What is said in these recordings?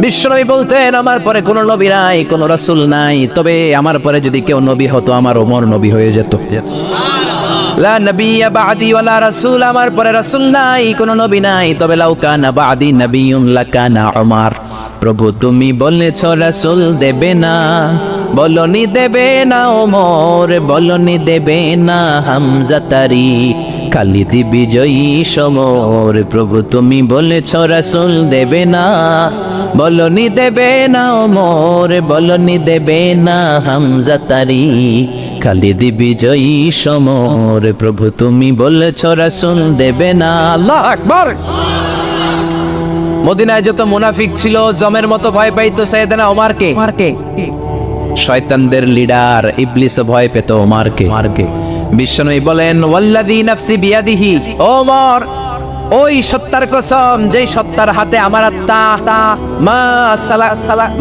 বিশ্বনবী বলতেন আমার পরে কোনো নবী নাই, কোনো রাসূল নাই, তবে আমার পরে যদি কেউ নবী হতো আমার ওমর নবী হয়ে যেত। লা নবিয়্যা বা'দি ওয়ালা রাসূল, আমার পরে রাসূল নাই, কোনো নবী নাই, তবে লাউ কানা বা'দি নবিয়্যুন লাকানা উমর। প্রভু তুমি বলেছ রাসূল দেবে না, বলনি দেবে না ওমর, বলনি দেবে না হামজা তারি, খালিদ বিজয়ী সমর। প্রভু তুমি বলেছ রাসূল দেবে না, বলনি দেবে না ওমর, বলনি দেবে না হামজা তারি, খালিদ বিজয়ী সমর। প্রভু তুমি বলেছ রাসূল দেবে না। আল্লাহু আকবার। মদিনায় যত মুনাফিক ছিল জমের মতো ভয় পাইতো সাইয়েদনা ওমরকে। শয়তানদের লিডার ইবলিসও ভয় পেত ওমরকে। বিশ্বনবী বলেন ওয়াল্লাযী নাফসি বিয়াদিহি, ওমর ওই সত্তার কসম যেই সত্তার হাতে আমার আত্মা,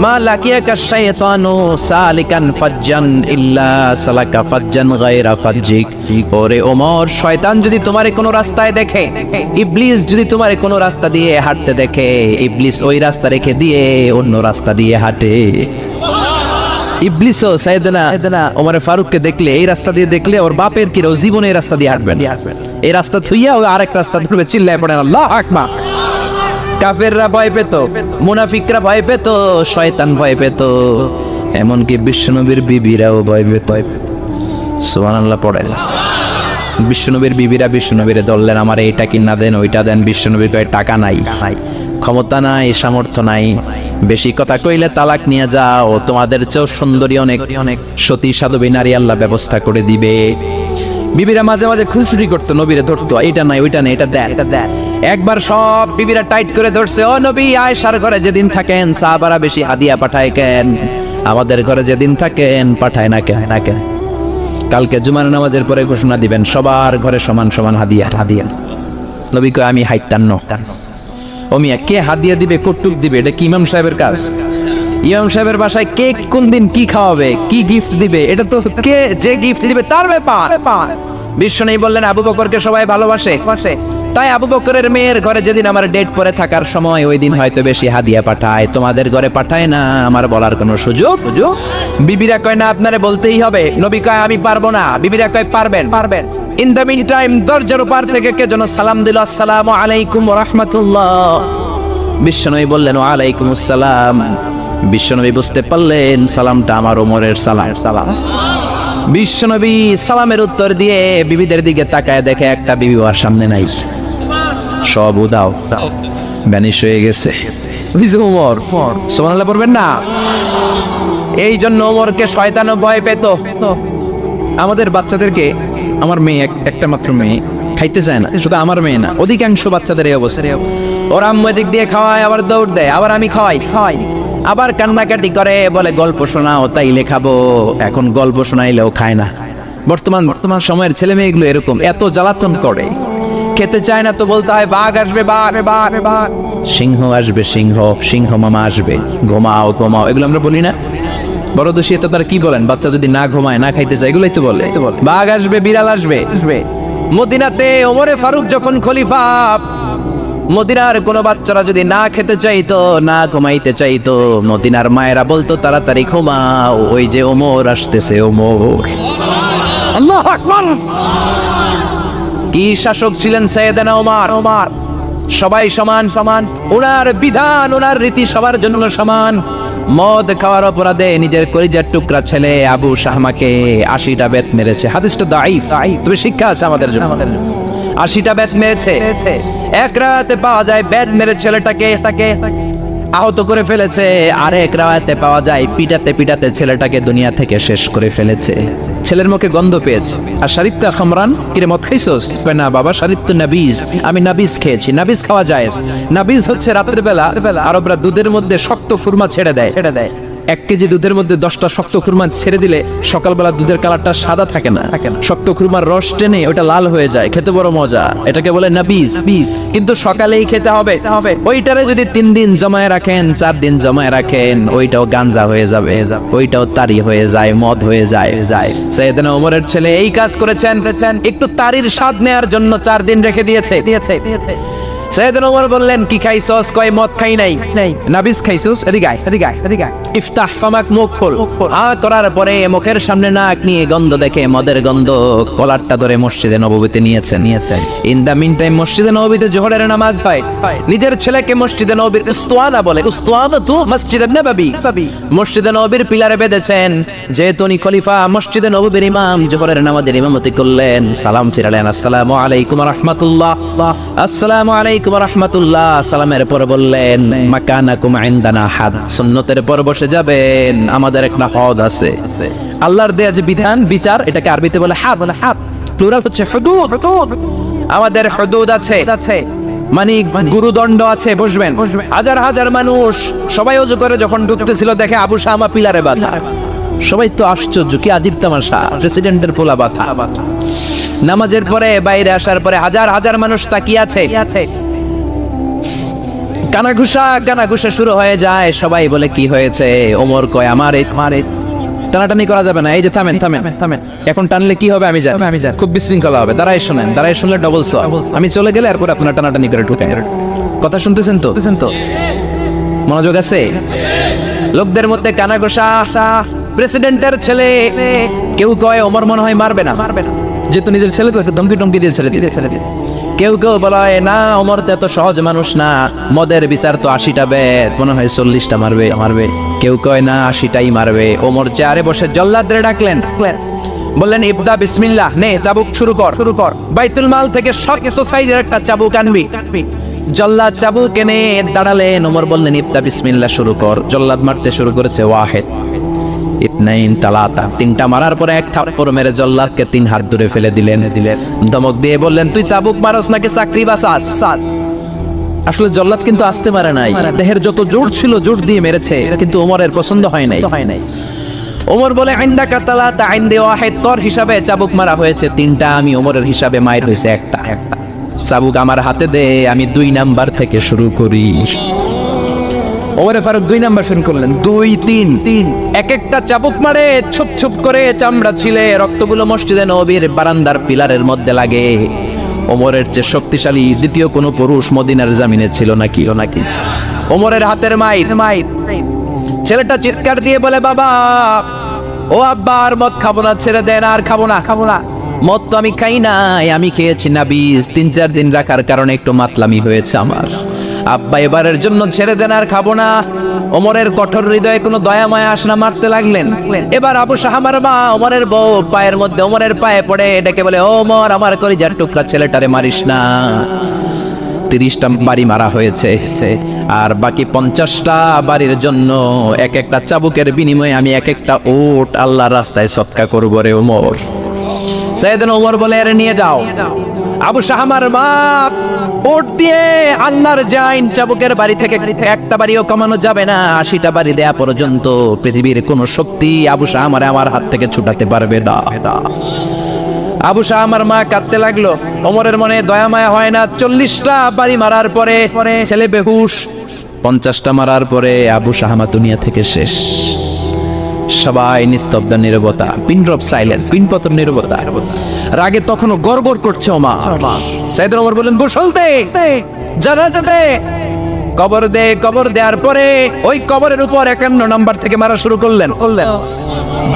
মা লাকিয়াকা শাইতানু সালিকান ফাজ্জান ইল্লা সালাকা ফাজ্জান গায়রা ফাজ্জিক। ওরে ওমর, শয়তান যদি তোমারে কোনো রাস্তায় দেখে, ইবলিস যদি তোমারে কোনো রাস্তা দিয়ে হাঁটতে দেখে, ইবলিস ওই রাস্তা রেখে দিয়ে অন্য রাস্তা দিয়ে হাঁটে। ইবলিসও সাইয়েদনা ওমর ফারুককে দেখলে, এই রাস্তা দিয়ে দেখলে ওর বাপের কি জীবনে এই রাস্তা দিয়ে হাঁটবেন, এই রাস্তা থুইয়া ও আরেক রাস্তা ধরবে, চিল্লায় পড়েন আল্লাহু আকবার। কাফেররা ভয় পেত, মুনাফিকরা ভয় পেত, শয়তান ভয় পেত, এমনকি বিশ্বনবীর বিবিরাও ভয় পেত। সুবহানাল্লাহ পড়েন। বিশ্বনবীর বিবিরা বিশ্বনবীরে ধরলেন, আমার এইটা কিনা দেন, ওইটা দেন। বিশ্বনবীর কয় টাকা নাই, ক্ষমতা নাই, সামর্থ্য নাই, বেশি কথা কইলে তালাক নিয়ে যাও, তোমাদের চেয়েও সুন্দরী অনেক সতী সাধবী নারী আল্লাহ ব্যবস্থা করে দিবে। বিবিরা মাঝে মাঝে খুনসুটি করতো, নবীরে ধরতো, এটা নাই ওইটা নেই, এটা দেন। একবার সব বিবিরা টাইট করে ধরছে, ও নবী আয়েশার ঘরে যেদিন থাকেন সাহাবারা বেশি হাদিয়া পাঠায় কেন, আমাদের ঘরে যেদিন থাকেন পাঠায় না কেন? কালকে জুমার নামাজের পরে ঘোষণা দিবেন সবার ঘরে সমান সমান হাদিয়া। নবী কয় আমি হাইতান্ন। ও মিয়া, কে হাদিয়া দিবে, কটুক দিবে, এটা কি ইমাম সাহেবের কাজ? ইমাম সাহেবের বাসায় কে কোন দিন কি খাওয়াবে, কি গিফট দিবে, এটা তো কে যে গিফট দিবে তার ব্যাপার। বিশ্বনবী বললেন আবু বকরকে সবাই ভালোবাসে, তাই আবু বকরের মেয়ের ঘরে যেদিন আমার ডেট পরে থাকার সময় ওই দিন হয়তো বেশি হাদিয়া পাঠায়, তোমাদের ঘরে পাঠায় না, আমার বলার কোনো সুযোগ। বিবিরা কয় না আপনারে বলতেই হবে। নবী কয় আমি পারবো না। বিবিরা কয় পারবেন। ইন দ্য মিন টাইম দরজার উপর থেকে কে যেন সালাম দিল, আসসালামু আলাইকুম ওয়া রাহমাতুল্লাহ। বিশ্বনবী বললেন ওয়া আলাইকুম আসসালাম। বিশ্বনবী বুঝতে পারলেন সালামটা আমার ওমরের সালাম। বিশ্বনবী সালামের উত্তর দিয়ে বিবিদের দিকে তাকায় দেখে একটা বিবি ওর সামনে নাই, সব উদাও, ভ্যানিশ হয়ে গেছে। ওমর সুবহানাল্লাহ পড়বেন না? এই জন্য ওমরকে শয়তানও ভয় পেত। আমাদের বাচ্চাদেরকে, আমার মেয়ে একটা মাত্র মেয়ে, খাইতে চায় না, শুধু আমার মেয়ে না, অধিকাংশ বাচ্চাদের এই অবস্থা। ওর আম্মু এদিক দিয়ে খাওয়ায়, আবার দৌড় দেয়, আবার আমি খাওয়াই, আবার কান্নাকাটি করে, বলে গল্প শোনাও, তাইলে খাবো। এখন গল্প শোনাইলেও খায় না। বর্তমান সময়ের ছেলে মেয়েগুলো এরকম, এত জ্বালাতন করে, খেতে চায় না তো বলতে হয় বাঘ আসবে, বাঘ, সিংহ আসবে, সিংহ মামা আসবে, ঘুমাও, এগুলো আমরা বলি না? বড় দোষী এটা তারা কি বলেন, বাচ্চা যদি না ঘুমায় না খাইতে চায় এগুলোই তো বলে। বাঘ আসবে, বিড়াল আসবে। মদিনাতে ওমরে ফারুক যখন খলিফা, মদিনার কোনো বাচ্চারা যদি না খেতে চাইতো, না ঘুমাইতে চাইতো, মদিনার মায়েরা বলতো তাড়াতাড়ি ঘুমাও, ওই যে ওমর আসতেছে, ওমর। আল্লাহু আকবার। কি শাসক ছিলেন সাইয়েদনা ওমর। সবাই সমান, ওনার বিধান, ওনার রীতি সবার জন্য সমান। মদ খাওয়ার অপরাধে নিজের কলিজার টুকরা ছেলে আবু শাহমাকে 80টা বেত মেরেছে। হাদিসটা দাঈফ, তবে শিক্ষা আছে আমাদের জন্য। 80টা বেত মেরেছে। এক রাতে পাওয়া যায় বেত মেরে ছেলেটাকে আহত করে ফেলেছে, আর এক রাতে পাওয়া যায় পিটাতে ছেলেটাকে দুনিয়া থেকে শেষ করে ফেলেছে। ছেলের মুখে গন্ধ পেয়েছে, আর শারিবতা খামরান, কিরে মদ খাইছস? না বাবা, শারিবতু নাবিজ, আমি নাবিজ খেয়েছি। নাবিজ খাওয়া যায়। নাবিজ হচ্ছে রাতের বেলা আরবরা দুধের মধ্যে শক্ত খুরমা ছেড়ে দেয়। 1 কেজি দুধের মধ্যে 10টা শক্ত খুরমা ছেড়ে দিলে সকালবেলা দুধের কালারটা সাদা থাকে না, শক্ত খুরমার রস টেনে ওটা লাল হয়ে যায়, খেতে বড় মজা। এটাকে বলে নাবিজ। কিন্তু সকালেই খেতে হবে। ওইটারে যদি 3 দিন জমায়ে রাখেন, 4 দিন জমায়ে রাখেন, ওইটাও গাঞ্জা হয়ে যাবে, ওইটাও তারি হয়ে যায়, মদ হয়ে যায়। সাইয়েদনা ওমরের ছেলে এই কাজ করেছেন, একটু তারির স্বাদ নেয়ার জন্য 4 দিন রেখে দিয়েছে। সাইয়েদনা ওমর বললেন কি খাইছস? কয় মদ খাই নাই। নাবিস খাইছস? এদিকে আয়। ইফতাহ ফামাক, মুখ খোল। করার পরে মুখের সামনে নাক নিয়ে গন্ধ দেখে মদের গন্ধ কলারটা ধরে মসজিদে নববীতে নিয়েছেন। ইন দা মিন টাইম মসজিদে নববীতে জোহরের নামাজ হয়। নিজের ছেলেকে মসজিদে নববীর উস্তাদা বলে, উস্তাদা তু মসজিদে নববী, মসজিদে নববীর পিলারে বেঁধেছেন। যেহেতু উনি খলিফা, মসজিদে নববীর ইমাম, জোহরের নামাজের ইমামতি করলেন। সালাম ফিরালেন, আসসালামু আলাইকুম ওয়া রাহমাতুল্লাহ, আসসালামু আলাইকুম ওয়া রাহমাতুল্লাহ। সালামের পর বললেন মাকানাকুম ইনদানা হাদ, সুন্নতের পর বসে যাবেন, আমাদের একটা হদ আছে। আল্লাহর দেয়া যে বিধান, বিচার, এটাকে আরবিতে বলে হাদ, প্লুরাল হচ্ছে হুদুদ। আমাদের হুদুদ আছে, মানে গুরুদণ্ড আছে, বসবেন। হাজার হাজার মানুষ সবাই ওযু করে যখন ঢুকতেছিল দেখে আবু শামা পিলারে বাঁধা। সবাই তো আশ্চর্য, কি আজীব তামাশা, প্রেসিডেন্টের পোলা বাঁধা। নামাজের পরে বাইরে আসার পরে হাজার হাজার মানুষ তাকিয়ে আছে। কানাঘুষা শুরু হয়ে যায়। সবাই বলে কি হয়েছে? ওমর কয় আমার টানাটানি করা যাবে না। এই যে থামেন, এখন টানলে কি হবে? আমি জানি খুব বিশৃঙ্খলা হবে। দাঁড়াই শুনলে ডবল সওয়াব। আমি চলে গেলে এরপর আপনারা টানাটানি করে ঢুকেন। কথা শুনতেছেন তো? মনোযোগ আছে? লোকদের মধ্যে কানাঘুষা। প্রেসিডেন্টের ছেলে, কেউ কয় ওমর মনে হয় মারবে না, যেহেতু নিজের ছেলে তো একটু ধমকি দিয়ে ছেলে দিয়ে। কেউ বলা হয় না, ওমর তো এত সহজ মানুষ না, মদের বিচার তো 80টা বেদ, মনে হয় 40টা মারবে। কেউ কয় না 80টাই মারবে। ওমর চেয়ারে বসে জল্লাদরে ডাকলেন, বললেন ইবদা বিসমিল্লাহ, নে চাবুক শুরু কর। বাইতুল মাল থেকে শক্ত সাইজের একটা চাবুক আনবি। জল্লাদ চাবুক এনে দাঁড়ালেন। ওমর বললেন ইবদা বিসমিল্লাহ, শুরু কর। জল্লাদ মারতে শুরু করেছে। ওয়াহিদ, ইতনাইন, তালাতা, 3টা মারার পরে এক থাপ্পড় মেরে জল্লাদকে 3 হাত দূরে ফেলে দিলেন। ধমক দিয়ে বললেন তুই চাবুক মারস নাকি চাকরি বাঁচাস? আসলে জল্লাদ কিন্তু আসতে পারে নাই, দেহের যত জোর ছিল জোর দিয়ে মেরেছে, কিন্তু ওমরের পছন্দ হয় নাই। ওমর বলে ইনদাকা তালাতা ইনদি ওয়াহিদ, তোর হিসাবে চাবুক মারা হয়েছে 3টা, আমি ওমরের হিসাবে মাইর হয়েছে একটা। চাবুক আমার হাতে দে, আমি 2 নাম্বার থেকে শুরু করি। ওমরে ফারুক 2 নাম্বার শুরু করলেন। 2, 3, এক একটা চাবুক মারে ছুপ করে চামড়া ছিলে, রক্তগুলো মসজিদে নববীর বারান্দার পিলারের মধ্যে লাগে। ওমরের চেয়ে শক্তিশালী দ্বিতীয় কোনো পুরুষ মদিনার জমিনে ছিল নাকি? ওমরের হাতের মাইর। ছেলেটা চিৎকার দিয়ে বলে বাবা, ও আব্বা, আর মদ খাবো না, ছেড়ে দেন, আর খাবো না। মদ তো আমি খাই নাই, আমি খেয়েছি নাবিজ, 3-4 দিন রাখার কারণে একটু মাতলামি হয়েছে আমার। আব্বা এবারের জন্য ছেড়ে দেন, আর খাবো না। ওমরের কঠোর হৃদয়ে কোনো দয়া মায়া আসনা, মারতে লাগলেন। এবার আবু শাহামার মা ওমরের বউ ওমরের পায়ে পড়ে ডেকে বলে ওমর, আমার কলিজার টুকরা ছেলেটারে মারিস না। 30টা বাড়ি মারা হয়েছে, আর বাকি 50টা বাড়ির জন্য এক একটা চাবুকের বিনিময়ে আমি এক একটা ওট আল্লাহর রাস্তায় সদকা করব রে ওমর। সাইয়েদনা ওমর বলে এর নিয়ে যাও। আবু শাহামার মা ওট দিয়ে আল্লাহর জাইন চাবুকের বাড়ি থেকে একটা বাড়িও কমানো যাবে না, 80টা বাড়ি দেয়া পর্যন্ত পৃথিবীর কোন শক্তি আবু শাহামারে আমার হাত থেকে ছুটাতে পারবে না। আবু শাহামার মা কাঁদতে লাগলো। ওমরের মনে দয়া মায়া হয় না। 40টা বাড়ি মারার পরে ছেলে বেহুশ, 50টা মারার পরে আবু শাহামা দুনিয়া থেকে শেষ। সবাই নিস্তব্ধ নীরবতা, পিন ড্রপ সাইলেন্স, পিনপতন নীরবতা। রাগে তখনও গড়গড় করছে ওমর। সাইয়েদনা ওমর বললেন গোসল দে, জানাজা দে, কবর দেওয়ার পরে ওই কবরের উপর 51 নাম্বার থেকে মারা শুরু করলেন।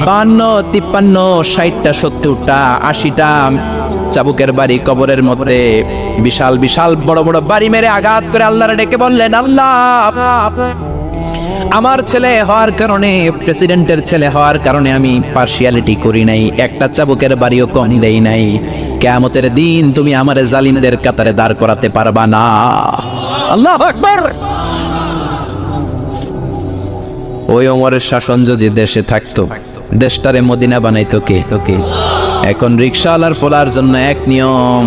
52, 53, 60টা, 70টা, 80টা চাবুকের বাড়ি কবরের মধ্যে বিশাল বড় বাড়ি মেরে আঘাত করে আল্লাহরে ডেকে বললেন আল্লাহ, আমার ছেলে হওয়ার কারণে, প্রেসিডেন্টের ছেলে হওয়ার কারণে আমি পার্সিয়ালিটি করি নাই, একটা চাবুকের বাড়িও কম দেই নাই। কিয়ামতের দিন তুমি আমার জালিমদের কাতারে দাঁড় করাতে পারবা না। আল্লাহু আকবার। ওই ওমরের শাসন যদি দেশে থাকতো, দেশটারে মদিনা বানাইতো কে? এখন রিকশাওয়ালার পোলার জন্য এক নিয়ম,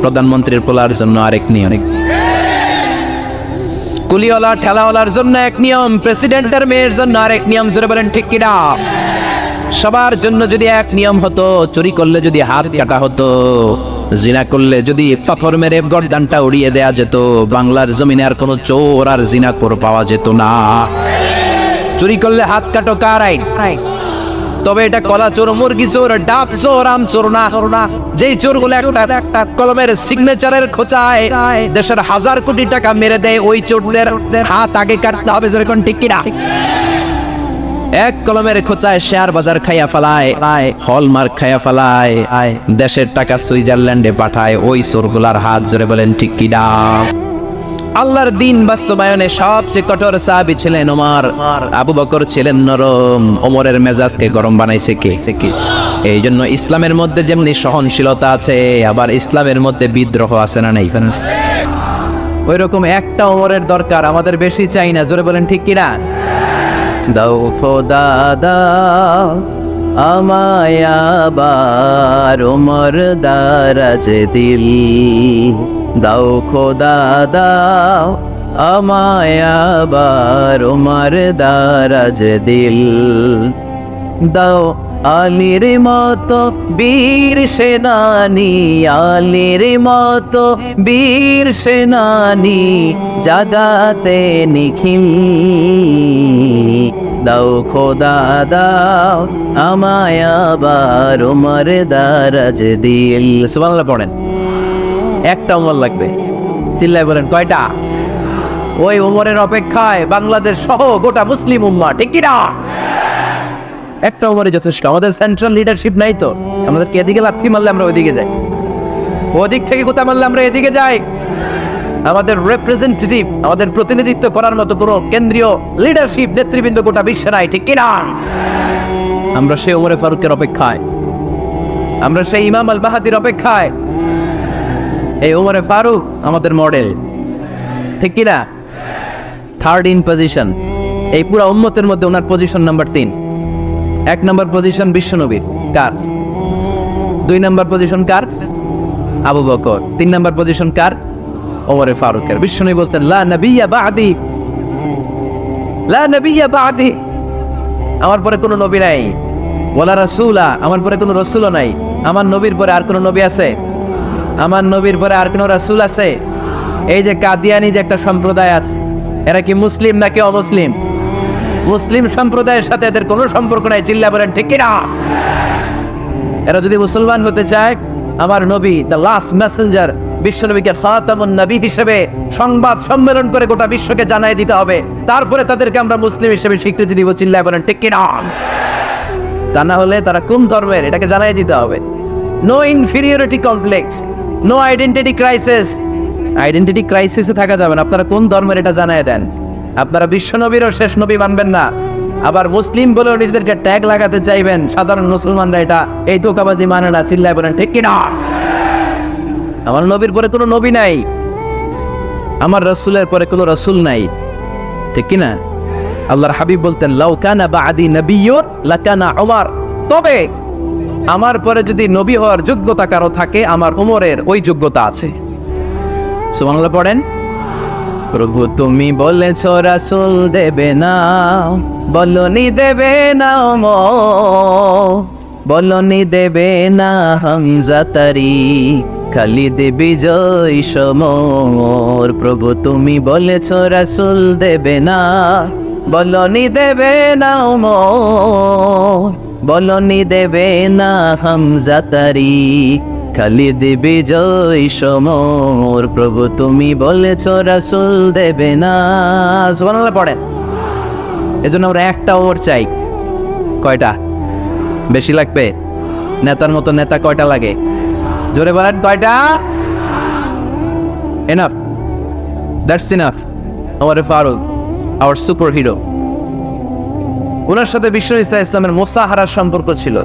প্রধানমন্ত্রীর পোলার জন্য আরেক নিয়ম, কুলিওয়ালা ঠেলাওয়ালার জন্য এক নিয়ম, প্রেসিডেন্টের মেয়ের জন্য আরেক নিয়ম। জোরে বলেন ঠিক কিনা? সবার জন্য যদি এক নিয়ম হতো, চুরি করলে যদি হাত কাটা হতো, জিনা করলে যদি পাথর মেরে গর্দানটা উড়িয়ে দেয়া যেত, বাংলার জমিনে আর কোনো চোর আর জিনাখোর পাওয়া যেত না। চুরি করলে হাত কাটো কার আইন? তবে এটা কলা চোর, মুরগি চোর, ডাব চোর, আম চোর না। যেই চোরগুলো একটা কলমের সিগনেচারের খোঁচায় দেশের 1000 কোটি টাকা মেরে দেয়, ওই চোরদের হাত আগে কাটতে হবে, যেরকম ঠিক কিনা? এক কলমের খোঁচায় শেয়ার বাজার খাইয়া ফেলায়, হলমার্ক খাইয়া ফেলায়, দেশের টাকা সুইজারল্যান্ডে পাঠায়, ওই চোরগুলার হাত জোরে বলেন ঠিক কিনা? আল্লাহর দিন বাস্তবায়নে সবচেয়ে কঠোর সাহাবী ছিলেন ওমর। আবু বকর ছিলেন নরম, ওমরের মেজাজকে গরম বানাইছে কে? এই জন্য ইসলামের মধ্যে যেমনি সহনশীলতা আছে, আবার ইসলামের মধ্যে বিদ্রোহ আছে না নাই? ওই রকম একটা ওমরের দরকার, আমাদের বেশি চাই না, জোরে বলেন ঠিক কিনা? দাও খোদা দাও আমায় আবার ওমর দারাজ দিল, দাও খোদা দাও আমায় আবার ওমর দারাজ দিল, দাও আলীর মতো বীর সেনানি, আলীর মতো বীর সেনানি জাগাতে নিখিল, দাও খোদা দাও আমায় আবার ওমর দারাজ দিল। সুবহানাল্লাহ পড়েন। একটা ওমর লাগবে, চিল্লায় বলেন কয়টা? ওই ওমরের অপেক্ষায় বাংলাদেশ সহ গোটা মুসলিম উম্মাহ, ঠিক কি না? একটা ওমরে যথেষ্ট। আমাদের সেন্ট্রাল লিডারশিপ নাই তো, আমাদেরকে এদিকে লাথি মারলে আমরা ওইদিকে যাই, ওদিক থেকে কোথা মারলে আমরা এদিকে যাই। আমাদের রিপ্রেজেন্টেটিভ, আমাদের প্রতিনিধিত্ব করার মতো কোনো কেন্দ্রীয় লিডারশিপ নেতৃবৃন্দ গোটা বিশ্বে নাই, ঠিক কি না? আমরা সেই ওমরে ফারুকের অপেক্ষায়, আমরা সেই ইমাম আল মাহদির অপেক্ষায়। এই ওমরে ফারুক আমাদের মডেল, ঠিক কি না? থার্ড ইন পজিশন, এই পুরা উম্মতের মধ্যে ওনার পজিশন নাম্বার 3। 1 নম্বর পজিশন বিশ্বনবীর, কার? 2 নম্বর পজিশন কার? আবু বকর। 3 নম্বর পজিশন কার? ওমরে ফারুকের। বিশ্বনবী বলতেন লা নবিয়্যা বা'দি, লা নবিয়্যা বা'দি, আমার পরে কোনো নবী নাই। ওয়ালা রাসূলা, আমার পরে কোনো রাসূলও নাই। আমার নবীর পরে আর কোনো নবী আছে? আমার নবীর পরে আর কোনো রাসূল আছে? এই যে কাদিয়ানি যে একটা সম্প্রদায় আছে, এরা কি মুসলিম নাকি অমুসলিম? মুসলিম সম্প্রদায়ের সাথে এদের কোনো সম্পর্ক নাই, চিল্লা বলেন ঠিক কি না? এরা যদি মুসলমান হতে চায়, আমার নবী দ্য লাস্ট মেসেঞ্জার বিশ্বনবীকে খাতামুন নবী হিসেবে সংবাদ সম্মেলন করে গোটা বিশ্বকে জানাই দিতে হবে, তারপরে তাদেরকে আমরা মুসলিম হিসেবে স্বীকৃতি দিব, চিল্লা বলেন ঠিক কি না? তা না হলে তারা কোন ধর্মের এটাকে জানাই দিতে হবে। No inferiority complex, no identity crisis. Identity ক্রাইসিসে থাকা যাবে না, আপনারা কোন ধর্মের এটা জানাই দেন। আপনারা বিশ্বনবীরও শেষ নবী মানবেন না, আবার মুসলিম বলেও নিজেদেরকে ট্যাগ লাগাতে চাইবেন। সাধারণ মুসলমানরা এটা এই ধোঁকাবাজি মানে না, চিল্লায় বলেন ঠিক কি না? আমার নবীর পরে কোনো নবী নাই, আমার রাসূলের পরে কোনো রাসূল নাই, ঠিক কি না? আল্লাহর হাবিব বলতেন লাউ কানা বা'দি নাবিয়্যুন লাকানা উমর, তবে আমার পরে যদি নবী হওয়ার যোগ্যতা কারো থাকে, আমার ওমরের ওই যোগ্যতা আছে। সুবহানাল্লাহ পড়েন। প্রভু তুমি বলেছ রাসূল দেবে না, বলনি দেবে না ওমর, বলনি দেবে না হামজা তারি, খালিদ বিজয় সমর। প্রভু তুমি বলেছ রাসূল দেবে না, বলনি দেবে না ওমর, বলনি দেবে না হামজা তারি, খালিদ বিজয় সমর। প্রভু তুমি বলেছ রাসূল দেবে না। সুবহানাল্লাহ পড়েন। এজন্য আমরা একটা ওমর চাই। কয়টা? বেশি লাগবে? নেতার মতো নেতা কয়টা লাগে? জোরে বলেন কয়টা? Enough, that's enough. ওমরে ফারুক আওয়ার সুপার হিরো। ওনার সাথে বিশ্বনবী সাল্লাল্লাহু আলাইহি ওয়াসাল্লামের মুসাহারার সম্পর্ক ছিল।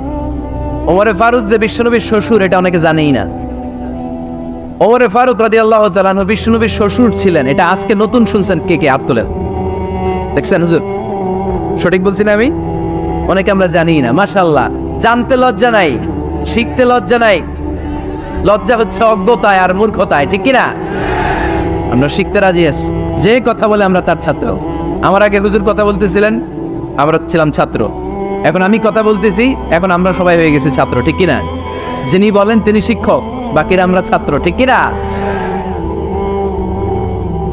ওমরে ফারুক যে বিশ্বনবীর শ্বশুর, এটা অনেকে জানেই না। ওমরে ফারুক রাদিয়াল্লাহু তাআলা আনহু বিশ্বনবীর শ্বশুর ছিলেন, এটা আজকে নতুন শুনছেন। কে কে হাত তোলেন? দেখছেন হুজুর? সঠিক বলছি না আমি? অনেকে আমরা জানিই না। মাশাআল্লাহ, জানতে লজ্জা নাই, শিখতে লজ্জা নাই। লজ্জা হচ্ছে অজ্ঞতায় আর মূর্খতায়, ঠিক কি না? আমরা শিখতে রাজি আছি। যে কথা বলে আমরা তার ছাত্র। আমার আগে হুজুর কথা বলতেছিলেন, আমরা ছিলাম ছাত্র। এখন আমি কথা বলতেছি, এখন আমরা সবাই হয়ে গেছি ছাত্র, ঠিক কি না? যিনি বলেন তিনি শিক্ষক, বাকিরা আমরা ছাত্র, ঠিক কি না?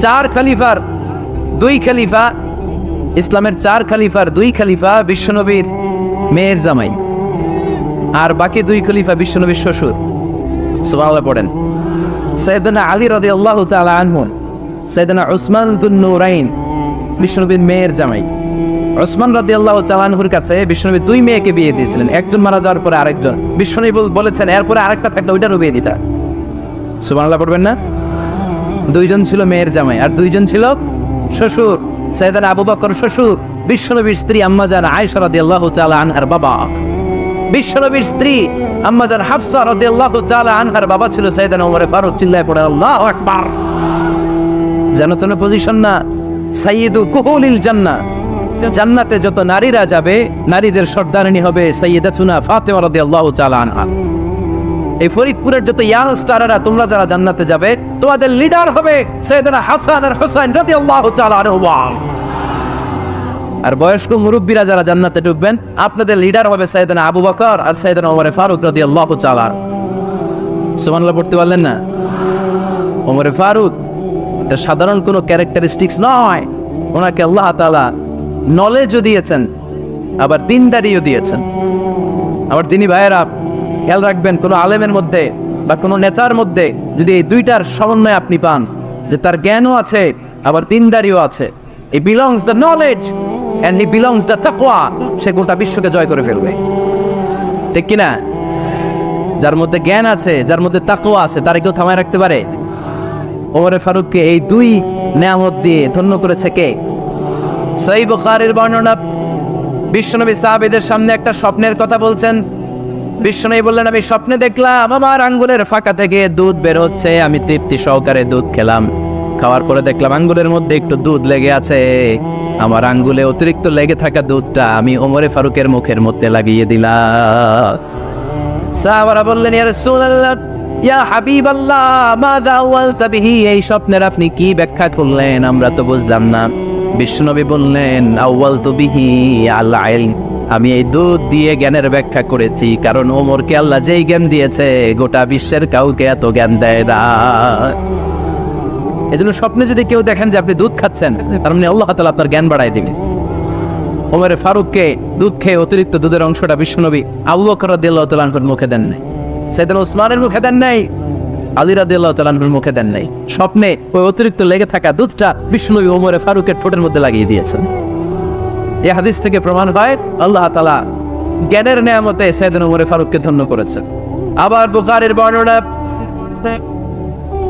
4 খলিফার 2 খলিফা, ইসলামের 4 খলিফার 2 খলিফা বিশ্বনবীর মেয়ের জামাই, আর বাকি দুই খলিফা বিশ্বনবীর শ্বশুর। সুবহানাল্লাহ পড়েন। সাইয়েদনা আলী রাদিয়াল্লাহু তাআলা আনহু, সাইয়েদনা উসমান যুন নূরাইন বিশ্বনবীর মেয়ের জামাই। উসমান রাদিয়াল্লাহু তাআলা আনহুর কাছে বিশ্বনবী দুই মেয়েকে বিয়ে দিয়েছিলেন, একজন মারা যাওয়ার পরে আরেকজন। বিশ্বনবী বলেছেন এরপরে আরেকটা থাকলে ওইটারও বিয়ে দিতা। সুবহানাল্লাহ পড়বেন না? দুইজন ছিল মেয়ের জামাই আর দুইজন ছিল শ্বশুর। সাইয়েদনা আবু বকর শ্বশুর, বিশ্বনবীর স্ত্রী আম্মা জান আয়েশা রাদিয়াল্লাহু তাআলা আনহার বাবা। বিশ্বনবীর স্ত্রী আম্মা জান হাফসা রাদিয়াল্লাহু তাআলা আনহার বাবা ছিল সাইয়েদনা ওমর ফারুক। চিল্লায় পড়ে আল্লাহু আকবার। জানো তো না পজিশন না, সাইয়্যিদু কুহুলিল জান্নাহ। জান্নাতে যত নারীরা যাবে, নারীদের সর্দারিনী হবে সাইয়্যিদাতুনা ফাতেমা রাদিয়াল্লাহু তাআলা আনহা। এই ফরিদপুরের যত ইয়াং স্টাররা তোমরা যারা জান্নাতে যাবে, তোমাদের লিডার হবে সাইয়েদনা হাসান আর হুসাইন রাদিয়াল্লাহু তাআলা আনহুমা। আর বয়স্ক মুরব্বীরা যারা জান্নাতে ঢুকবেন, আপনাদের লিডার হবে সাইয়েদনা আবু বকর আর সাইয়েদনা ওমর ফারুক রাদিয়াল্লাহু তাআলা। সুবহানাল্লাহ পড়তে পারলেন না? ওমর ফারুক এটা সাধারণ কোনো ক্যারেক্টারিস্টিক্স নয়, ওনাকে আল্লাহ তাআলা নলেজও দিয়েছেন, আবার দিনদারিও দিয়েছেন। আমার দিনী ভাইয়েরা খেয়াল রাখবেন, কোনো আলেমের মধ্যে বা কোনো নেতার মধ্যে যদি এই দুইটার সমন্বয় আপনি পান, যে তার জ্ঞানও আছে আবার দিনদারিও আছে, he belongs the knowledge and he belongs the তাকওয়া, সে গোটা বিশ্বকে জয় করে ফেলবে। ঠিক কিনা? যার মধ্যে জ্ঞান আছে, যার মধ্যে তাকওয়া আছে, তারে কেউ থামায় রাখতে পারে? ওমর ফারুককে এই দুই নেয়ামত দিয়ে ধন্য করেছে কে? সহিহ বুখারীর বর্ণনা, বিশ্বনবী সাহাবীদের সামনে একটা স্বপ্নের কথা বলছেন। বিশ্বনবী বললেন, আমি স্বপ্নে দেখলাম আমার আঙ্গুলের ফাঁকা থেকে দুধ বের হচ্ছে, আমি তৃপ্তি সহকারে দুধ খেলাম। খাওয়ার পরে দেখলাম আঙ্গুলের মধ্যে একটু দুধ লেগে আছে। আমার আঙ্গুলে অতিরিক্ত লেগে থাকা দুধটা আমি ওমর ফারুকের মুখের মধ্যে লাগিয়ে দিলাম। সাহাবারা বললেন, ইয়া রাসূলুল্লাহ, ইয়া হাবিবাল্লাহ, মাযা আওয়ালতা বিহি, এই স্বপ্নের আপনি কি ব্যাখ্যা করলেন, আমরা তো বুঝলাম না। বিশ্বনবী বললেন, আওয়ালতু বিহি আল ইলম, আমি এই দুধ দিয়ে জ্ঞানের ব্যাখ্যা করেছি, কারণ ওমরকে আল্লাহ যেই জ্ঞান দিয়েছে গোটা বিশ্বের কাউকে এত জ্ঞান দেয় না। এজন্য স্বপ্নে যদি কেউ দেখেন যে আপনি দুধ খাচ্ছেন, তার মানে আল্লাহ তাআলা আপনার জ্ঞান বাড়ায় দিবেন। ওমর ফারুককে দুধ খেয়ে অতিরিক্ত দুধের অংশটা বিশ্বনবী আবু বকর রাদিয়াল্লাহু তাআলা আনহুর মুখে দেন নাই, সাইয়েদনা উসমানের মুখে দেন নাই, আলী রাদিয়াল্লাহু তাআলা আনহুর মুখে দেন নাই। স্বপ্নে ওই অতিরিক্ত লেগে থাকা দুধটা বিশ্বনবী ওমর ফারুকের ঠোঁটের মধ্যে লাগিয়ে দিয়েছেন। এই হাদিস থেকে প্রমাণ হয় আল্লাহ তাআলা জ্ঞানের নেয়ামতে সাইয়েদনা ওমর ফারুককে ধন্য করেছেন। আবার বুখারীর বর্ণনা,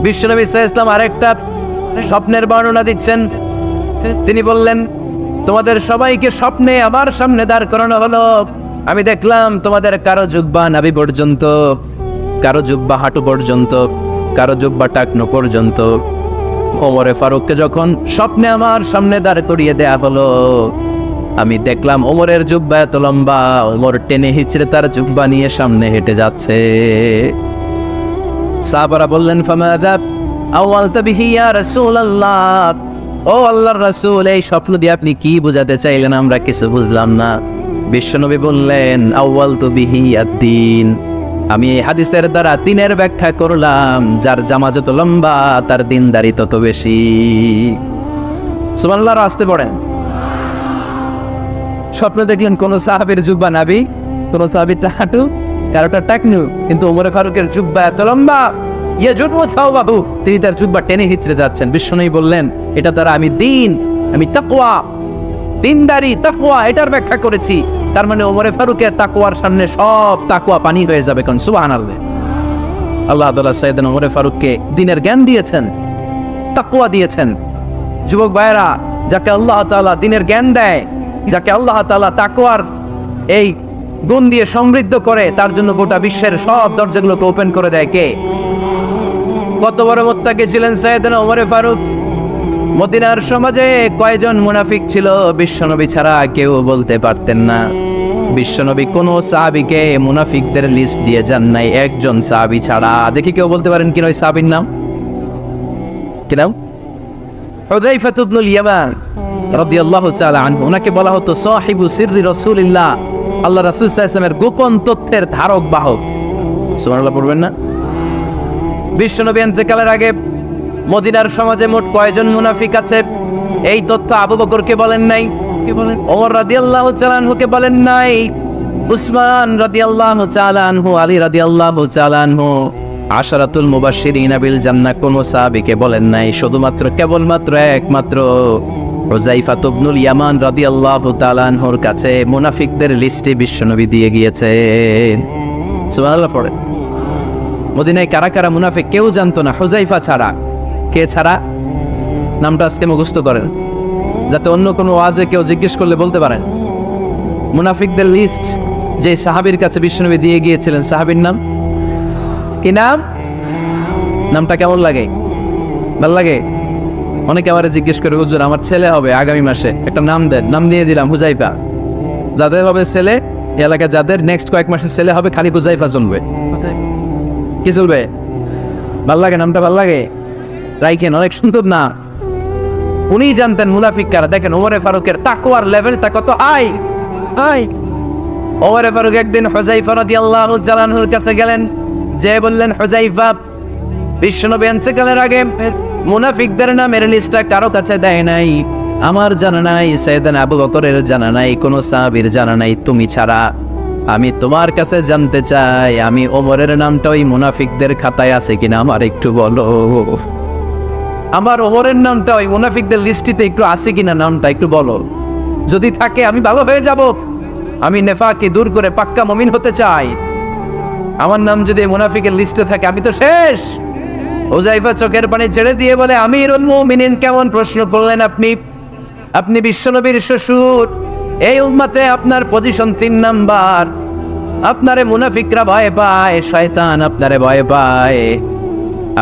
বিশ্বনবী সাল্লাল্লাহু আলাইহি ওয়াসাল্লাম আরেকটা স্বপ্নের বর্ণনা দিচ্ছেন। তিনি বললেন, তোমাদের সবাইকে স্বপ্নে আমার সামনে দাঁড় করানো হলো। আমি দেখলাম তোমাদের কারো জুব্বা নাভি পর্যন্ত, কারো জুব্বা হাঁটু পর্যন্ত, কারো জুব্বা টাকনো পর্যন্ত। ওমর ফারুককে যখন স্বপ্নে আমার সামনে দাঁড় করিয়ে দেয়া হলো, আমি দেখলাম ওমরের জুব্বা এত লম্বা, ওমর টেনে হিচড়ে তার জুব্বা নিয়ে সামনে হেঁটে যাচ্ছে। সাহাবারা বললেন, ফামাযা আওয়ালতা বিহি ইয়া রাসূলুল্লাহ, ও আল্লাহর রাসূল, এই স্বপ্ন দিয়ে আপনি কি বোঝাতে চাইলেন, আমরা কিছু বুঝলাম না। বিশ্বনবী বললেন, আউয়ালতু বিহি আদ-দীন, আমি এই হাদিসের দ্বারা দ্বীনের ব্যাখ্যা করলাম, যার জামা যত লম্বা তার দ্বীনদারি তত বেশি। সুবহানাল্লাহ, আসতে পড়েন। স্বপ্ন দেখলেন কোন সাহাবীর জুব্বা নাভি, কোন সাহাবীর হাঁটু, কারোটা টাকনু, কিন্তু ওমর ফারুকের জুব্বা এত লম্বা, ইয়াজুরু সাওবাহু, তিনি তার জুব্বা টেনে হিচড়ে যাচ্ছেন। বিশ্বনবী বললেন, এটা দ্বারা আমি দ্বীন, আমি তাকওয়া, দ্বীনদারি, তাকওয়া এটার ব্যাখ্যা করেছি। তার মানে ওমর ফারুকের তাকওয়ার সামনে সব তাকওয়া পানি হয়ে যাবে। কোন সুবহানাল্লাহ। আল্লাহ তাআলা সাইয়েদনা ওমর ফারুককে দ্বীনের জ্ঞান দিয়েছেন, তাকওয়া দিয়েছেন। যুবক ভাইরা, যাকে আল্লাহ তাআলা দ্বীনের জ্ঞান দেয়, যাকে আল্লাহ তাআলা তাকওয়ার এই গুণ দিয়ে সমৃদ্ধ করে, তার জন্য গোটা বিশ্বের সব দরজাগুলোকে ওপেন করে দেয় কে? কত বড় মুত্তাকি ছিলেন সাইয়েদনা ওমর ফারুক। মদিনার সমাজে কয়জন মুনাফিক ছিল বিশ্বনবী ছাড়া কেউ বলতে পারতেন না। বিশ্বনবী কোন সাহাবীকে মুনাফিকদের লিস্ট দিয়ে যান নাই, একজন সাহাবী ছাড়া। দেখি কেউ বলতে পারেন কিনা ওই সাহাবীর নাম? কি নাম? হুযায়ফা ইবনুল ইয়ামান রাদিয়াল্লাহু তাআলা আনহু। ওনাকে বলা হতো সাহিবু সিররি রাসূলিল্লাহ, আল্লাহ রাসূল সাল্লাল্লাহু আলাইহি ওয়াসাল্লামের গোপন তথ্যের ধারক বাহক। সুবহানাল্লাহ পড়বেন না? বিশ্বনবী ইন্তেকালের আগে মদিনার সমাজে মোট কয়জন মুনাফিক আছে, এই তথ্য আবু বকরকে বলেন নাই, ওমর রাদিয়াল্লাহু তাআলা আনহুকে বলেন নাই, উসমান রাদিয়াল্লাহু তাআলা আনহু, আলী রাদিয়াল্লাহু তাআলা আনহু, আশরাতুল মুবাশশিরিনা বিল জান্নাহ কোন সাহাবীকে বলেন নাই, শুধুমাত্র কেবলমাত্র একমাত্র হুযায়ফা ইবনুল ইয়ামান রাদিয়াল্লাহু তাআলা আনহুর কাছে মুনাফিকদের লিস্টে বিশ্বনবী দিয়ে গিয়েছেন। সুবহানাল্লাহ পড়েন। মদিনায় কারা কারা মুনাফিক কেউ জানতো না হুযায়ফা ছাড়া। কে ছাড়া? নামটা আজকে মুখস্থ করেন, যাতে অন্য কোনো ওয়াজে কেউ জিজ্ঞেস করলে বলতে পারেন। মুনাফিকদের লিস্ট যে সাহাবীর কাছে বিশ্বনবী দিয়ে গিয়েছিলেন, সাহাবীর নাম কি? নামটা কেমন লাগে? ভালো লাগে? অনেকে আমারে জিজ্ঞেস করে, হুজুর আমার ছেলে হবে আগামী মাসে, একটা নাম দেন। নাম দিয়ে দিলাম হুযায়ফা। যাদের হবে ছেলে, এই এলাকায় যাদের নেক্সট কয়েক মাসে ছেলে হবে, খালি হুযায়ফা চলবে। কি চলবে? ভাল লাগে? নামটা ভাল লাগে? রাইখেন, অনেক সুন্দর না? উনি জানতেন মুনাফিক কারা। দেখেন ওমরে ফারুকের তাকওয়ার লেভেলটা কত হাই। ওমরে ফারুক একদিন হুযায়ফা রাদিয়াল্লাহু তাআলা আনহুর কাছে গেলেন, যে বললেন, হুযায়ফা, বিশ্বনবী ইন্তেকালের আগে মুনাফিকদের নামের লিস্টটা কারো কাছে দেয় নাই, আমার জানা নাই, সাইয়েদনা আবু বকরের জানা নাই, কোন সাহাবীর জানা নাই, তুমি ছাড়া। আমি তোমার কাছে জানতে চাই, আমি ওমরের নামটা ওই মুনাফিকদের খাতায় আছে কিনা আমার একটু বলো। আমার ওমরের নামটা ওই মুনাফিকদের লিস্টিতে একটু আছে কিনা, নামটা একটু বলো। যদি থাকে আমি ভালো হয়ে যাব। আমি নেফাকে দূর করে পাক্কা মুমিন হতে চাই। আমার নাম যদি মুনাফিকের লিস্টে থাকে আমি তো শেষ। হুযায়ফা চোখের পানি ছেড়ে দিয়ে বলে, আমিরুল মুমিনিন, কেমন প্রশ্ন করলেন আপনি? আপনি বিশ্বনবীর শ্বশুর। এই উম্মতে আপনার পজিশন 3 নাম্বার। আপনারে মুনাফিকরা ভয় পায়, শয়তান আপনারে ভয় পায়।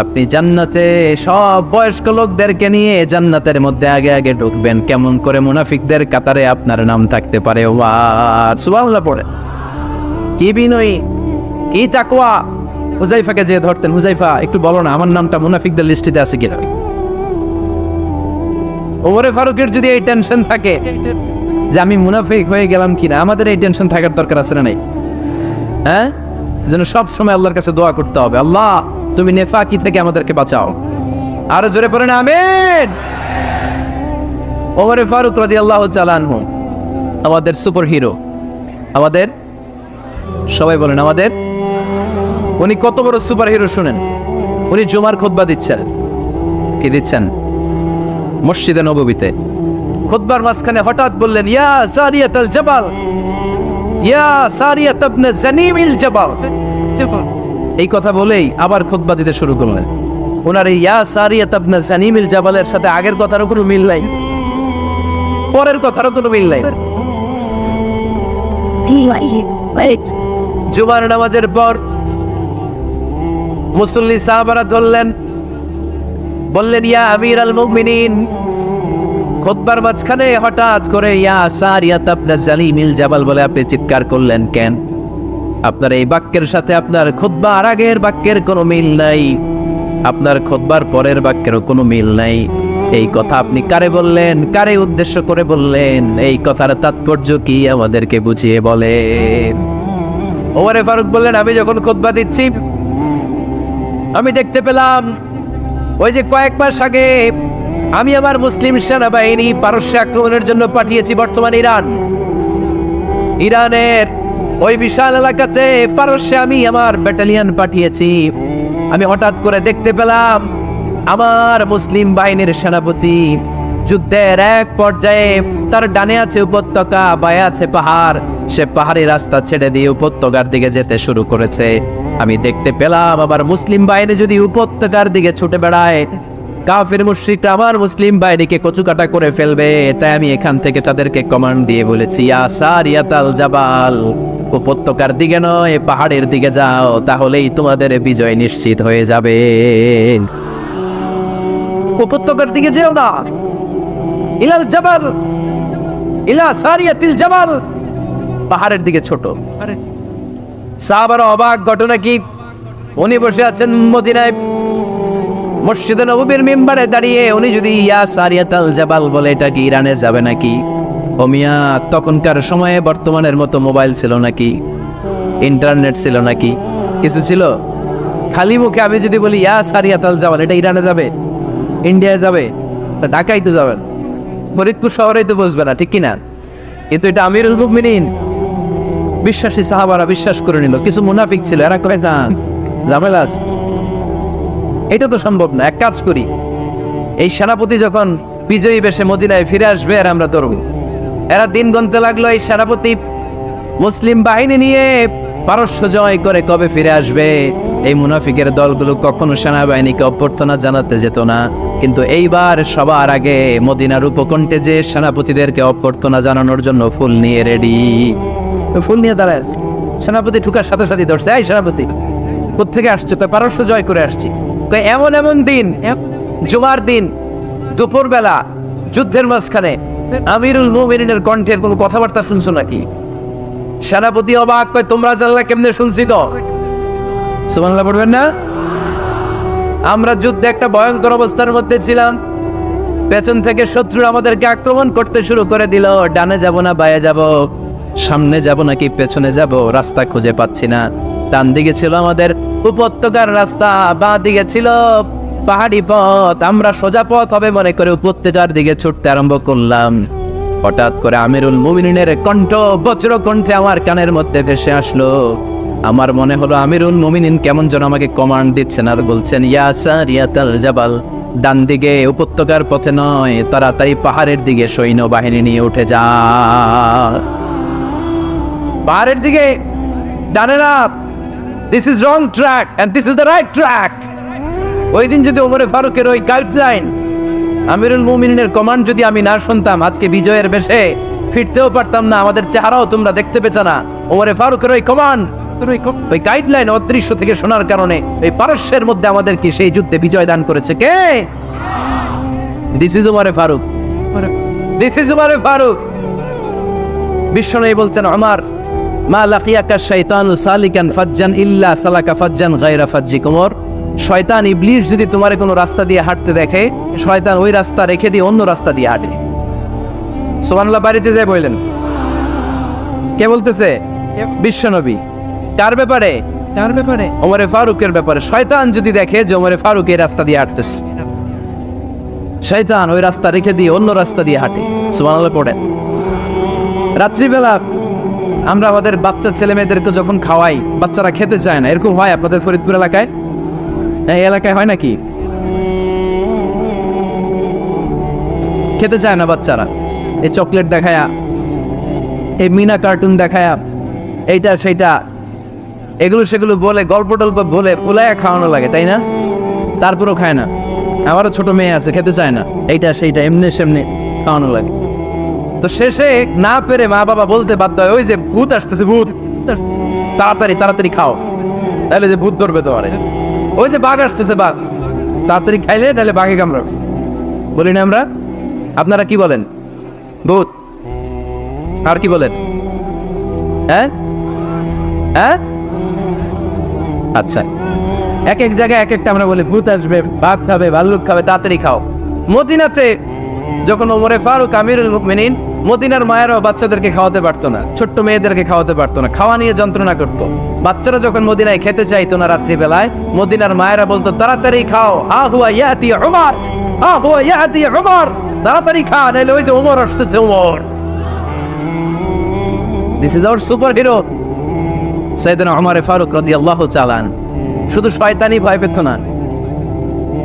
আপনি জান্নাতে সব বয়স্ক লোকদেরকে নিয়ে জান্নাতের মধ্যে আগে আগে ঢুকবেন, কেমন করে মুনাফিকদের কাতারে আপনার নাম থাকতে পারে? ওমর সুবহানাল্লাহ পড়ে। কি বিনয়ী, কি তাকওয়া। হুযায়ফাকে যে ধরতেন, হুযায়ফা একটু বলো না আমার নামটা মুনাফিকদের লিস্টিতে আছে কিনা। ওমরে ফারুকের যদি এই টেনশন থাকে যে আমি মুনাফিক হয়ে গেলাম কিনা, আমাদের এই টেনশন থাকার দরকার আছে না নাই? হ্যাঁ, যেন সব সময় আল্লাহর কাছে দোয়া করতে হবে, আল্লাহ তুমি নেফাকি থেকে আমাদেরকে বাঁচাও। আরো জোরে পড়েন আমিন। ওমরে ফারুক রাদিয়াল্লাহু তাআলা আনহু আমাদের সুপার হিরো, আমাদের সবাই বলেন আমাদের। উনি কত বড় সুপার হিরো শুনেন। উনি জুমার খুতবা দিচ্ছেন। কি দিচ্ছেন? মসজিদে নববীতে। খুতবার মাঝখানে হঠাৎ বললেন, ইয়া সারিয়াতুল জাবাল, ইয়া সারিয়াত ইবনে জানিমিল জাবাল। এই কথা বলেই আবার খুতবা দিতে শুরু করলেন। ওনার এই ইয়া সারিয়াত ইবনে জানিমিল জাবালের সাথে আগের কথারও কোনো মিল নাই, পরের কথারও কোনো মিল নাই। জুমার নামাজের পর মুসল্লি সাহাবারা ধরলেন, বললেন, ইয়া আমিরাল মুমিনিন। খুতবার মাঝখানে হঠাৎ করে ইয়া সারিয়াত ইবনে জানিমিল জাবাল বলে আপনি চিৎকার করলেন কেন? আপনার এই বাক্যের সাথে আপনার খুতবার আগের বাক্যের কোনো মিল নাই, আপনার খুতবার পরের বাক্যেরও কোনো মিল নাই। এই কথা আপনি কারে বললেন? কারে উদ্দেশ্য করে বললেন? এই কথার তাৎপর্য কি আমাদেরকে বুঝিয়ে বলেন। ওমরে ফারুক বললেন, আমি যখন খুতবা দিচ্ছি আমি দেখতে পেলাম ওই যে কয়েক মাস আগে আমি আমার মুসলিম সেনাবাহিনী পারস্য আক্রমণের জন্য পাঠিয়েছি বর্তমান ইরানের ওই বিশাল এলাকাতে পারস্যে আমি আমার ব্যাটালিয়ন পাঠিয়েছি। আমি হঠাৎ করে দেখতে পেলাম আমার মুসলিম বাহিনীর সেনাপতি যুদ্ধের এক পর্যায়ে তার ডানে আছে উপত্যকা, বায়ে আছে পাহাড়, সে পাহাড়ি রাস্তা ছেড়ে দিয়ে উপত্যকার দিকে যেতে শুরু করেছে। আমি দেখতে পেলাম আবার মুসলিম বাহিনী যদি উপত্যকার দিকে ছুটে বেড়ায়, কাফির মুশরিকরা আমার মুসলিম বাহিনীকে কচুকাটা করে ফেলবে। তাই আমি এখান থেকে তাদেরকে কমান্ড দিয়ে বলেছি, ইয়া সারিয়াতাল জাবাল, উপত্যকার দিকে নয় পাহাড়ের দিকে যাও, তাহলেই তোমাদের বিজয় নিশ্চিত হয়ে যাবে। উপত্যকার দিকে যেও না, ইলাল জাবাল, ইলা সারিয়াতিল জাবাল, পাহাড়ের দিকে ছোট। সাহাবারা অবাক। ঘটনা কি? উনি বসে আছেন মদিনায় মসজিদে নববীর মিম্বারে দাঁড়িয়ে, উনি যদি ইয়া সারিয়াতাল জাবাল বলে, এটা কি ইরানে যাবে নাকি? ও মিয়া, তখনকার সময়ে বর্তমানের মতো মোবাইল ছিল নাকি? ইন্টারনেট ছিল নাকি? কিছু ছিল? খালি মুখে আমি যদি বলি ইয়া সারিয়াতাল জাবাল, এটা ইরানে যাবে? ইন্ডিয়ায় যাবে? ঢাকায় তো যাবেন, ফরিদপুর শহরেই তো বসবে না, ঠিক কিনা? কিন্তু এটা আমিরুল মুমিনিন বিশ্বাসী সাহাবারা বিশ্বাস করে নিল, কিছু মুনাফিক ছিল, এরা কয় না ঝামেলা আছে, এটা তো সম্ভব না, এক কাজ করি, এই সেনাপতি যখন বিজয়ী বেশে মদিনায় ফিরে আসবে আর আমরা ধরব। এরা দিন গুনতে লাগলো, এই সেনাপতি মুসলিম বাহিনী নিয়ে পারস্য জয় করে কবে ফিরে আসবে। এই মুনাফিকের দলগুলো কখনো সেনাবাহিনীকে অভ্যর্থনা জানাতে যেত না, কিন্তু এইবার সবার আগে মদিনার উপকণ্ঠে যে সেনাপতিদেরকে অভ্যর্থনা জানানোর জন্য ফুল নিয়ে রেডি, ফুল নিয়ে দাঁড়ায় আছে। সেনাপতি ঠুকার সাথে সাথে ধরছে, এই সেনাপতি কোত্থেকে আসছো? কয় পারস্য জয় করে আসছি। কয় এমন এমন দিন, জুমার দিন দুপুর বেলা যুদ্ধের মাঝখানে আমিরুল মুমিনিনের কণ্ঠের কোনো কথাবার্তা শুনছো নাকি? সেনাপতি অবাক, কয় তোমরা জানলা কেমনে? শুনছি তো। সুবহানাল্লাহ পড়বেন না? আমরা যুদ্ধে একটা ভয়ঙ্কর অবস্থার মধ্যে ছিলাম, পেছন থেকে শত্রু আমাদেরকে আক্রমণ করতে শুরু করে দিল। ডানে যাব না বায়ে যাব, সামনে যাব নাকি পেছনে যাব, রাস্তা খুঁজে পাচ্ছি না। ডান দিকে ছিল আমাদের উপত্যকার রাস্তা, বাঁ দিকে ছিল পাহাড়ি পথ। আমরা সোজা পথ হবে মনে করে উপত্যকার দিকে ছুটতে আরম্ভ করলাম। হঠাৎ করে আমিরুল মুমিনিনের কণ্ঠ বজ্র কণ্ঠে আমার কানের মধ্যে ভেসে আসলো। আমার মনে হলো আমিরুল মুমিনিন কেমন যেন আমাকে কমান্ড দিচ্ছেন আর বলছেন, ইয়া সারিয়াতাল জাবাল, ডান দিকে উপত্যকার পথে নয়, তাড়াতাড়ি পাহাড়ের দিকে সৈন্য বাহিনী নিয়ে উঠে যা। পাহাড়ের দিকে, ডানে না, this is wrong track and this is the right track. ওই দিন যদি ওমরে ফারুকের ওই গাইডলাইন, আমিরুল মুমিনিনের কমান্ড যদি আমি না শুনতাম, আজকে বিজয়ের বেশে ফিরতেও পারতাম না, আমাদের চেহারাও তোমরা দেখতে পেতে না। ওমরে ফারুকের ওই কমান্ড, ওই গাইডলাইন অদৃশ্য থেকে শোনার কারণে এই পারস্যের মধ্যে আমাদেরকে সেই যুদ্ধে বিজয় দান করেছে কে? দিস ইজ ওমরে ফারুক, দিস ইজ ওমরে ফারুক। বিশ্বনবী বলছেন, ওমর মা লাকিয়াকা শাইতানু সালিকান ফাজ্জান ইল্লা সালাকা ফাজ্জান গায়রা ফাজ্জিক। ওমর, শয়তান ইবলিস যদি তোমার কোনো রাস্তা দিয়ে হাঁটতে দেখে, শয়তান ওই রাস্তা রেখে দিয়ে অন্য রাস্তা দিয়ে হাঁটে। সুবহানাল্লাহ বাড়িতে যায় বললেন, কে বলতেছে? বিশ্বনবী। কার ব্যাপারে? কার ব্যাপারে? ওমরে ফারুকের ব্যাপারে। শয়তান যদি দেখে যে ওমরে ফারুক এই রাস্তা দিয়ে হাঁটতেছে, শয়তান ওই রাস্তা রেখে দিয়ে অন্য রাস্তা দিয়ে হাঁটে। সুবহানাল্লাহ পড়েন। রাত্রিবেলা আমরা আমাদের বাচ্চা ছেলে মেয়েদেরকে যখন খাওয়াই, বাচ্চারা খেতে চায় না, এরকম হয় আপনাদের ফরিদপুর এলাকায়? এই এলাকায় হয় নাকি? খেতে চায় না বাচ্চারা, এই চকলেট দেখায়া, এই মিনা কার্টুন দেখায়া, এইটা সেইটা এগুলো সেগুলো বলে, গল্প টল্প বলে ভুলাইয়া খাওয়ানো লাগে, তাই না? তারপরেও খায় না। আমারও ছোট মেয়ে আছে, খেতে চায় না, এইটা সেইটা এমনি সেমনি খাওয়ানো লাগে। তো শেষে না পেরে মা বাবা বলতে বাধ্য হয়, ওই যে ভূত আসতেছে, ভূত, তাড়াতাড়ি তাড়াতাড়ি খাও, তাহলে যে ভূত ধরবে তোমার। ওই যে বাঘ আসতেছে, বাঘ, তাড়াতাড়ি খাইলে তাহলে বাঘে কামড়াবে। বলি না আমরা? আপনারা কি বলেন? ভূত। আর কি বলেন? হ্যাঁ হ্যাঁ, আচ্ছা, এক এক জায়গায় এক একটা আমরা বলি, ভূত আসবে, বাঘ খাবে, ভাল্লুক খাবে, তাড়াতাড়ি খাও। মদিনাতে যখন ওমরে ফারুক আমিরুল মুমিনিন, মদিনার মায়েরাও বাচ্চাদেরকে খাওয়াতে পারতো না, ছোট্ট মেয়েদেরকে খাওয়াতে পারতো না, খাওয়া নিয়ে যন্ত্রণা করতো। বাচ্চারা যখন মদিনায় খেতে চাইতো না রাত্রিবেলায়, মদিনার মায়েরা বলতো, তাড়াতাড়ি খাও, হা হুয়া ইয়াতি উমর, হা হুয়া ইয়াতি উমর, তাড়াতাড়ি খা, নাইলে ওই যে ওমর আসতেছে, Omar. This is our superhero Sayyidna Omar Farooq রাদিয়াল্লাহু তাআলা। শুধু শয়তানি ভয় পেত না,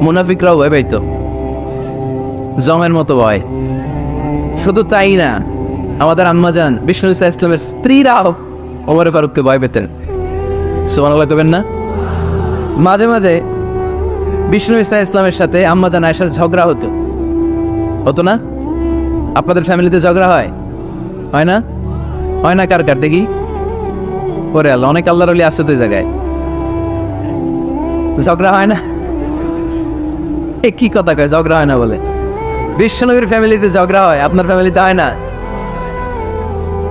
মুনাফিকরাও ভয় পেত, জমের মতো ভয়। শুধু তাই না, আমাদের আম্মাজান বিষ্ণু ইসলামের স্ত্রীরাও ওমর ফারুককে ভয় পেতেন। সুবহানাল্লাহ কবেন না? মাঝে মাঝে বিষ্ণু ইসলামের সাথে আম্মাজান আয়েশার ঝগড়া হতো, হতো না? আপনাদের ফ্যামিলিতে ঝগড়া হয়? হয় না? হয় না? কার কার দেখি? পরে আল্লাহ, অনেক আল্লাহর ওলি আছে তো এই জায়গায়, ঝগড়া হয় না? এ কি কথা কয়, ঝগড়া হয় না বলে? বিশ্বনবীর ফ্যামিলিতে ঝগড়া হয়, আপনার ফ্যামিলিতে হয় না?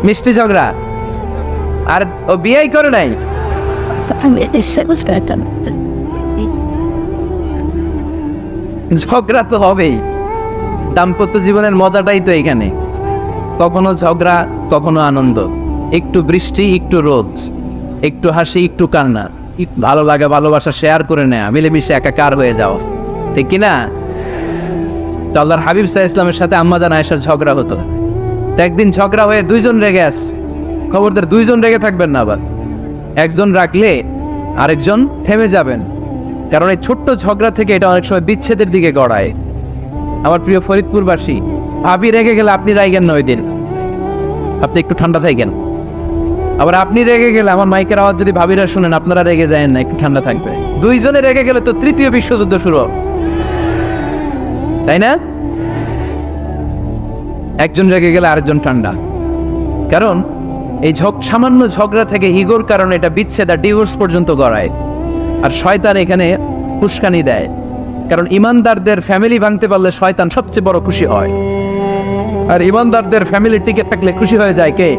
মিষ্টি ঝগড়া। আর ও বিয়েই করে নাই, ঝগড়া তো হবেই। দাম্পত্য জীবনের মজাটাই তো এখানে, কখনো ঝগড়া, কখনো আনন্দ, একটু বৃষ্টি, একটু রোদ, একটু হাসি, একটু কান্না, ভালো লাগা ভালোবাসা শেয়ার করে নেয়া, মিলেমিশে একাকার হয়ে যাও, ঠিক কিনা? তো আল্লাহর হাবিব সাল্লাল্লাহু আলাইহি ওয়াসাল্লামের সাথে আম্মাজান আয়েশার ঝগড়া হতো। তো একদিন ঝগড়া হয়ে দুইজন রেগে আছে, খবরদার দুইজন রেগে থাকবেন না, আবার একজন রাখলে আরেকজন থেমে যাবেন, কারণ এই ছোট্ট ঝগড়া থেকে এটা অনেক সময় বিচ্ছেদের দিকে গড়ায়। আমার প্রিয় ফরিদপুরবাসী, ভাবি রেগে গেলে আপনি রাইগেন না, ওই দিন আপনি একটু ঠান্ডা থাকেন। আবার আপনি রেগে গেলে আমার মাইকের আওয়াজ যদি ভাবিরা শুনেন, আপনারা রেগে যায় না, একটু ঠান্ডা থাকবে। দুইজনে রেগে গেলে তো তৃতীয় বিশ্বযুদ্ধ শুরু হবে, তাই না? একজন রেগে গেলে আরেকজন ঠান্ডা, কারণ এই সামান্য ঝগড়া থেকে ইগোর কারণে এটা বিচ্ছেদ আর ডিভোর্স পর্যন্ত গড়ায়। আর শয়তান এখানে উস্কানি দেয়, কারণ ইমানদারদের ফ্যামিলি ভাঙতে পারলে শয়তান সবচেয়ে বড় খুশি হয়, আর ইমানদারদের ফ্যামিলি টিকে থাকলে খুশি হয়ে যায় কে?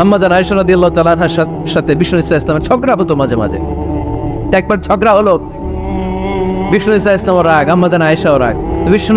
আম্মা জান আয়েশা রাদিয়াল্লাহু তাআলা আনহার সাথে বিষ্ণু ইসা ইসলামের ঝগড়া হতো মাঝে মাঝে। একবার ঝগড়া হলো, বিষ্ণু ইসা ইসলামও রাগ, আম্মা জান আয়েশাও রাগ। বিষ্ণু